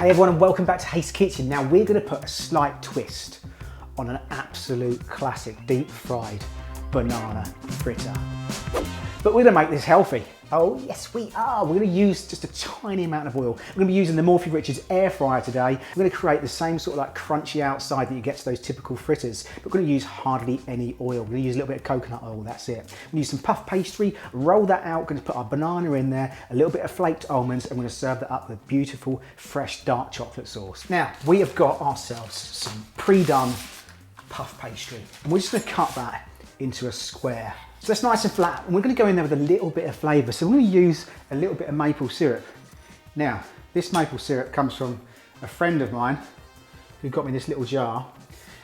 Hey everyone, and welcome back to Haste Kitchen. Now we're going to put a slight twist on an absolute classic deep fried banana fritter. But we're going to make this healthy. Oh yes we are. We're going to use just a tiny amount of oil. We're going to be using the Morphy Richards air fryer today. We're going to create the same sort of like crunchy outside that you get to those typical fritters. But we're going to use hardly any oil. We're going to use a little bit of coconut oil, that's it. We're going to use some puff pastry, roll that out, we're going to put our banana in there, a little bit of flaked almonds, and we're going to serve that up with beautiful fresh dark chocolate sauce. Now we have got ourselves some pre-done puff pastry. And we're just going to cut that into a square. So that's nice and flat, and we're going to go in there with a little bit of flavour. So we're going to use a little bit of maple syrup. Now, this maple syrup comes from a friend of mine who got me this little jar,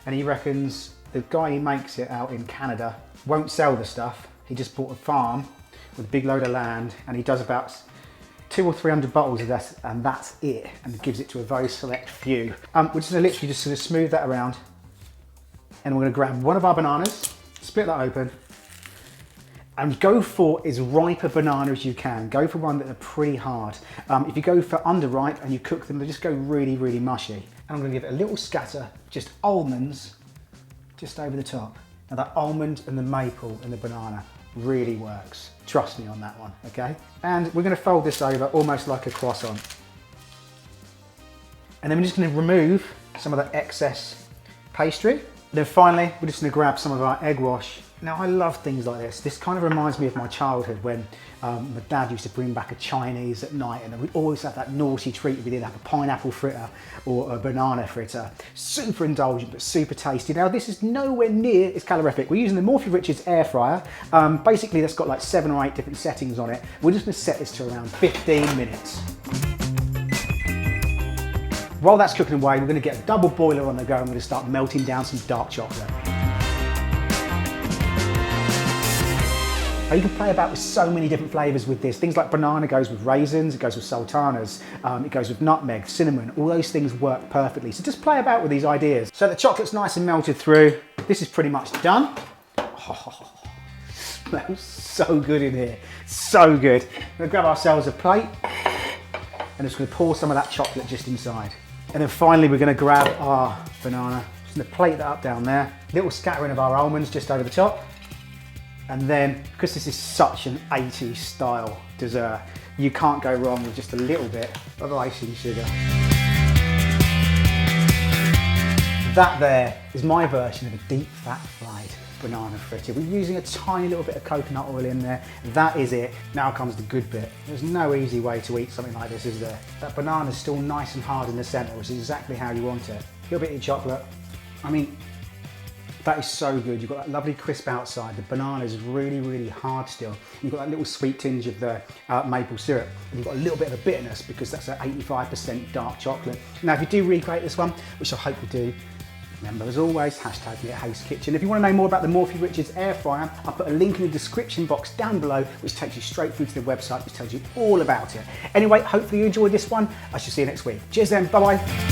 and he reckons the guy who makes it out in Canada won't sell the stuff. He just bought a farm with a big load of land, and he does about 200 or 300 bottles of this, and that's it, and gives it to a very select few. We're just going to literally just sort of smooth that around, and we're going to grab one of our bananas, split that open, and go for as ripe a banana as you can. Go for one that are pretty hard. If you go for underripe and you cook them, they just go really, really mushy. And I'm going to give it a little scatter, just almonds, just over the top. Now that almond and the maple and the banana really works. Trust me on that one, okay? And we're going to fold this over almost like a croissant. And then we're just going to remove some of that excess pastry. Then finally, we're just going to grab some of our egg wash. Now I love things like this. This kind of reminds me of my childhood when my dad used to bring back a Chinese at night, and we'd always have that naughty treat if we did have a pineapple fritter or a banana fritter. Super indulgent but super tasty. Now this is nowhere near as calorific. We're using the Morphy Richards air fryer. Basically that's got like 7 or 8 different settings on it. We're just going to set this to around 15 minutes. While that's cooking away, we're going to get a double boiler on the go and we're going to start melting down some dark chocolate. Now you can play about with so many different flavours with this. Things like banana goes with raisins, it goes with sultanas, it goes with nutmeg, cinnamon, all those things work perfectly. So just play about with these ideas. So the chocolate's nice and melted through. This is pretty much done. Oh, smells so good in here, so good. We're going to grab ourselves a plate and just going to pour some of that chocolate just inside. And then finally we're going to grab our banana, just going to plate that up down there. Little scattering of our almonds just over the top. And then, because this is such an 80s style dessert, you can't go wrong with just a little bit of icing sugar. That there is my version of a deep fat fried banana fritter. We're using a tiny little bit of coconut oil in there. That is it. Now comes the good bit. There's no easy way to eat something like this, is there? That banana's still nice and hard in the centre, which is exactly how you want it. A little bit of chocolate. I mean, that is so good. You've got that lovely crisp outside. The banana is really, really hard still. You've got that little sweet tinge of the maple syrup. And you've got a little bit of a bitterness because that's an 85% dark chocolate. Now, if you do recreate this one, which I hope you do, remember as always, hashtag me at Haste Kitchen. If you want to know more about the Morphy Richards air fryer, I'll put a link in the description box down below, which takes you straight through to the website, which tells you all about it. Anyway, hopefully you enjoyed this one. I shall see you next week. Cheers then, bye-bye.